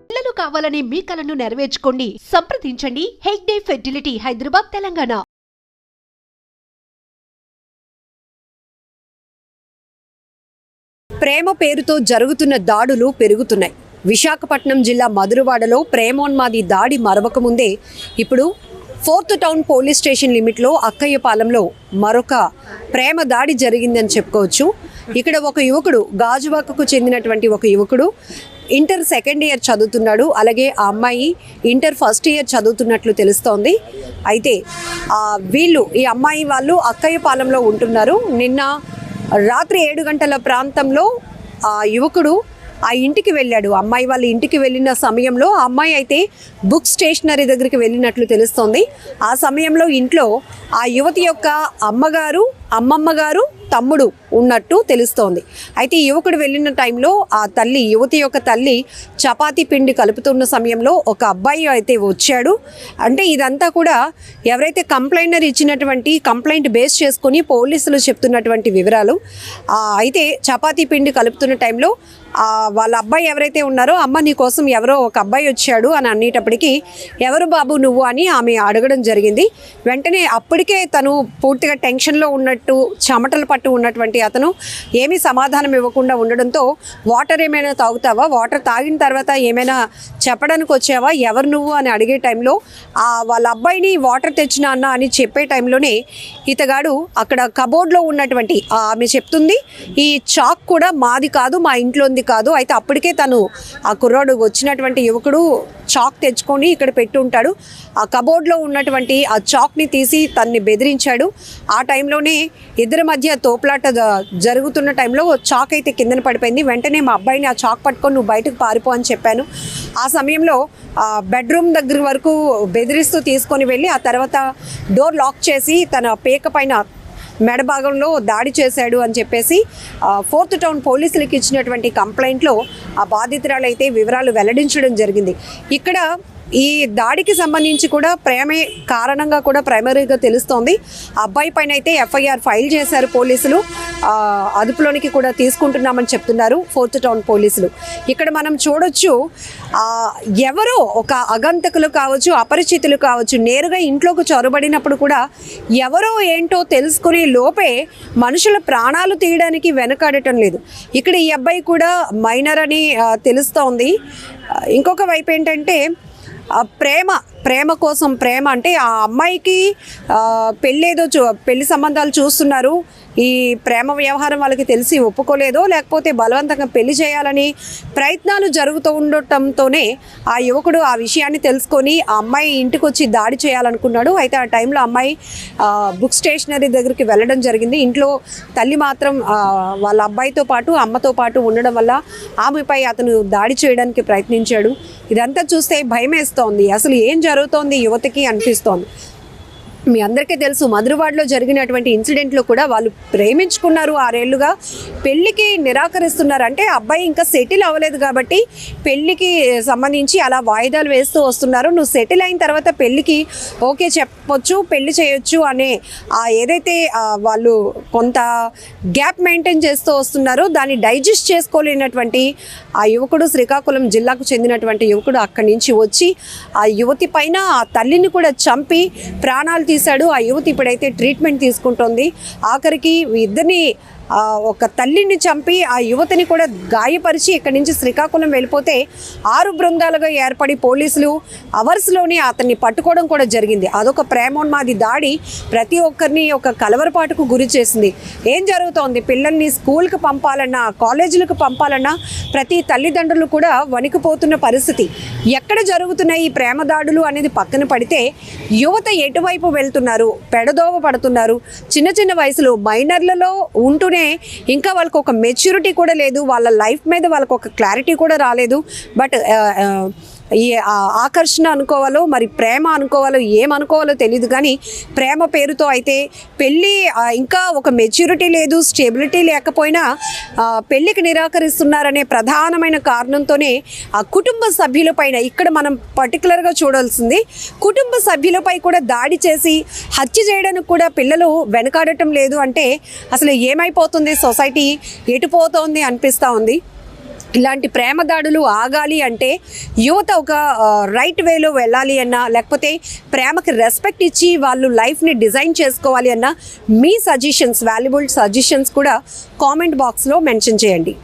పిల్లలు కావాలని మీ కలను నెరవేర్చుకోండి. సంప్రదించండి హెగ్డే ఫెర్టిలిటీ, హైదరాబాద్, తెలంగాణ. ప్రేమ పేరుతో జరుగుతున్న దాడులు పెరుగుతున్నాయి. విశాఖపట్నం జిల్లా మధురవాడలో ప్రేమోన్మాది దాడి మరవకముందే ఇప్పుడు 4th టౌన్ పోలీస్ స్టేషన్ లిమిట్లో అక్కయ్యపాలెంలో మరొక ప్రేమ దాడి జరిగిందని చెప్పుకోవచ్చు. ఇక్కడ ఒక యువకుడు, గాజువాకకు చెందినటువంటి ఒక యువకుడు ఇంటర్ 2nd ఇయర్ చదువుతున్నాడు. అలాగే ఆ అమ్మాయి ఇంటర్ 1st ఇయర్ చదువుతున్నట్లు తెలుస్తోంది. అయితే ఈ అమ్మాయి వాళ్ళు అక్కయ్యపాలెంలో ఉంటున్నారు. నిన్న రాత్రి 7 గంటల ప్రాంతంలో ఆ యువకుడు ఆ ఇంటికి వెళ్ళాడు. అమ్మాయి వాళ్ళ ఇంటికి వెళ్ళిన సమయంలో ఆ అమ్మాయి అయితే బుక్ స్టేషనరీ దగ్గరికి వెళ్ళినట్లు తెలుస్తోంది. ఆ సమయంలో ఇంట్లో ఆ యువతి యొక్క అమ్మమ్మ గారు తమ్ముడు ఉన్నట్టు తెలుస్తోంది. అయితే ఈ యువకుడు వెళ్ళిన టైంలో యువతి యొక్క తల్లి చపాతీ పిండి కలుపుతున్న సమయంలో ఒక అబ్బాయి అయితే వచ్చాడు. అంటే ఇదంతా కూడా ఎవరైతే కంప్లైంట్ ఇచ్చినటువంటి కంప్లైంట్ బేస్ చేసుకుని పోలీసులు చెప్తున్నటువంటి వివరాలు. అయితే చపాతీ పిండి కలుపుతున్న టైంలో వాళ్ళ అబ్బాయి ఎవరైతే ఉన్నారో, అమ్మ నీ కోసం ఎవరో ఒక అబ్బాయి వచ్చాడు అని అనేటప్పటికీ, ఎవరు బాబు నువ్వు అని ఆమె అడగడం జరిగింది. వెంటనే అప్పటికే తను పూర్తిగా టెన్షన్లో ఉన్నట్టు, చెమటలు పట్టు ఉన్నటువంటి అతను ఏమీ సమాధానం ఇవ్వకుండా ఉండడంతో, వాటర్ ఏమైనా తాగుతావా, వాటర్ తాగిన తర్వాత ఏమైనా చెప్పడానికి వచ్చావా, ఎవరు నువ్వు అని అడిగే టైంలో వాళ్ళ అబ్బాయిని వాటర్ తెచ్చిన అన్న అని చెప్పే టైంలోనే ఇతగాడు అక్కడ కబోర్డ్లో ఉన్నటువంటి ఆమె చెప్తుంది, ఈ చాక్ కూడా మాది కాదు, మా ఇంట్లోంది కాదు. అయితే అప్పటికే ఆ కుర్రాడు వచ్చినటువంటి యువకుడు చాక్ తెచ్చుకొని ఇక్కడ పెట్టి ఉంటాడు. ఆ కబోర్డ్లో ఉన్నటువంటి ఆ చాక్ని తీసి తన్ని బెదిరించాడు. ఆ టైంలోనే ఇద్దరి మధ్య తోపులాట జరుగుతున్న టైంలో చాక్ అయితే కిందన పడిపోయింది. వెంటనే మా అబ్బాయిని ఆ చాక్ పట్టుకొని నువ్వు బయటకు పారిపో అని చెప్పాను. ఆ సమయంలో బెడ్రూమ్ దగ్గర వరకు బెదిరిస్తూ తీసుకొని వెళ్ళి ఆ తర్వాత డోర్ లాక్ చేసి తన పేక పైన మెడ భాగంలో దాడి చేశాడు అని చెప్పేసి 4th టౌన్ పోలీసులకు ఇచ్చినటువంటి కంప్లైంట్లో ఆ బాధితురాలు అయితే వివరాలు వెల్లడించడం జరిగింది. ఇక్కడ ఈ దాడికి సంబంధించి కూడా ప్రేమే కారణంగా కూడా ప్రైమరీగా తెలుస్తోంది. అబ్బాయి పైన అయితే ఎఫ్ఐఆర్ ఫైల్ చేశారు పోలీసులు. అదుపులోనికి కూడా తీసుకుంటున్నామని చెప్తున్నారు 4th టౌన్ పోలీసులు. ఇక్కడ మనం చూడొచ్చు, ఎవరో ఒక అగంతకులు కావచ్చు, అపరిచితులు కావచ్చు, నేరుగా ఇంట్లోకి చొరబడినప్పుడు కూడా ఎవరో ఏంటో తెలుసుకునే లోపే మనుషుల ప్రాణాలు తీయడానికి వెనకాడటం లేదు. ఇక్కడ ఈ అబ్బాయి కూడా మైనర్ అని తెలుస్తోంది. ఇంకొక వైపు ఏంటంటే ప్రేమ కోసం ప్రేమ అంటే ఆ అమ్మాయికి పెళ్లి సంబంధాలు చూస్తున్నారు. ఈ ప్రేమ వ్యవహారం వాళ్ళకి తెలిసి ఒప్పుకోలేదో, లేకపోతే బలవంతంగా పెళ్లి చేయాలని ప్రయత్నాలు జరుగుతూ ఉండటంతోనే ఆ యువకుడు ఆ విషయాన్ని తెలుసుకొని ఆ అమ్మాయి ఇంటికి వచ్చి దాడి చేయాలనుకున్నాడు. అయితే ఆ టైంలో అమ్మాయి బుక్ స్టేషనరీ దగ్గరికి వెళ్ళడం జరిగింది. ఇంట్లో తల్లి మాత్రం వాళ్ళ అబ్బాయితో పాటు అమ్మతో పాటు ఉండడం వల్ల ఆమెపై అతను దాడి చేయడానికి ప్రయత్నించాడు. ఇదంతా చూస్తే భయం వేస్తోంది. అసలు ఏం జరుగుతోంది యువతకి అనిపిస్తోంది. మీ అందరికీ తెలుసు, మధురవాడలో జరిగినటువంటి ఇన్సిడెంట్లో కూడా వాళ్ళు ప్రేమించుకున్నారు, 6 ఏళ్లుగా పెళ్ళికి నిరాకరిస్తున్నారు. అంటే అబ్బాయి ఇంకా సెటిల్ అవ్వలేదు కాబట్టి పెళ్ళికి సంబంధించి అలా వాయిదాలు వేస్తూ వస్తున్నారు. నువ్వు సెటిల్ అయిన తర్వాత పెళ్ళికి ఓకే చెప్పొచ్చు, పెళ్లి చేయొచ్చు అనే ఏదైతే వాళ్ళు కొంత గ్యాప్ మెయింటైన్ చేస్తూ వస్తున్నారో దాన్ని డైజెస్ట్ చేసుకోలేనటువంటి ఆ యువకుడు, శ్రీకాకుళం జిల్లాకు చెందినటువంటి యువకుడు అక్కడి నుంచి వచ్చి ఆ యువతి పైన ఆ తల్లిని కూడా చంపి ప్రాణాలు తీశాడు. ఆ యువతి ఇప్పుడైతే ట్రీట్మెంట్ తీసుకుంటోంది. ఆఖరికి ఇద్దరిని ఒక తల్లిని చంపి ఆ యువతిని కూడా గాయపరిచి ఇక్కడి నుంచి శ్రీకాకుళం వెళ్ళిపోతే 6 బృందాలుగా ఏర్పడి పోలీసులు అవర్స్లోనే అతన్ని పట్టుకోవడం కూడా జరిగింది. అదొక ప్రేమోన్మాది దాడి ప్రతి ఒక్కరిని ఒక కలవరపాటుకు గురి చేసింది. ఏం జరుగుతోంది, పిల్లల్ని స్కూల్కి పంపాలన్నా, కాలేజీలకు పంపాలన్నా ప్రతి తల్లిదండ్రులు కూడా వణికిపోతున్న పరిస్థితి. ఎక్కడ జరుగుతున్నాయి ఈ ప్రేమ దాడులు అనేది పక్కన పడితే యువత ఎటువైపు వెళ్తున్నారు, పెడదోవ పడుతున్నారు. చిన్న వయసులో మైనర్లలో ఉంటూనే ఇంకా వాళ్ళకు ఒక మెచ్యూరిటీ కూడా లేదు, వాళ్ళ లైఫ్ మీద వాళ్ళకు ఒక క్లారిటీ కూడా రాలేదు. బట్ ఈ ఆకర్షణ అనుకోవాలో మరి ప్రేమ అనుకోవాలో ఏమనుకోవాలో తెలియదు. కానీ ప్రేమ పేరుతో అయితే పెళ్ళి ఇంకా ఒక మెచ్యూరిటీ లేదు, స్టెబిలిటీ లేకపోయినా పెళ్ళికి నిరాకరిస్తున్నారనే ప్రధానమైన కారణంతోనే ఆ కుటుంబ సభ్యులపైన ఇక్కడ మనం పర్టికులర్గా చూడాల్సింది, కుటుంబ సభ్యులపై కూడా దాడి చేసి హత్య చేయడానికి కూడా పిల్లలు వెనకాడటం లేదు. అంటే అసలు ఏమైపోతుంది, సొసైటీ ఎటుపోతోంది అనిపిస్తూ ఉంది. ఇలాంటి ప్రేమ దాడులు ఆగాలి అంటే యువత ఒక రైట్ వేలో వెళ్ళాలి అన్నా, లేకపోతే ప్రేమకి రెస్పెక్ట్ ఇచ్చి వాళ్ళు లైఫ్ని డిజైన్ చేసుకోవాలి అన్నా మీ సజెషన్స్, వాల్యుబుల్ సజెషన్స్ కూడా కామెంట్ బాక్స్లో మెన్షన్ చేయండి.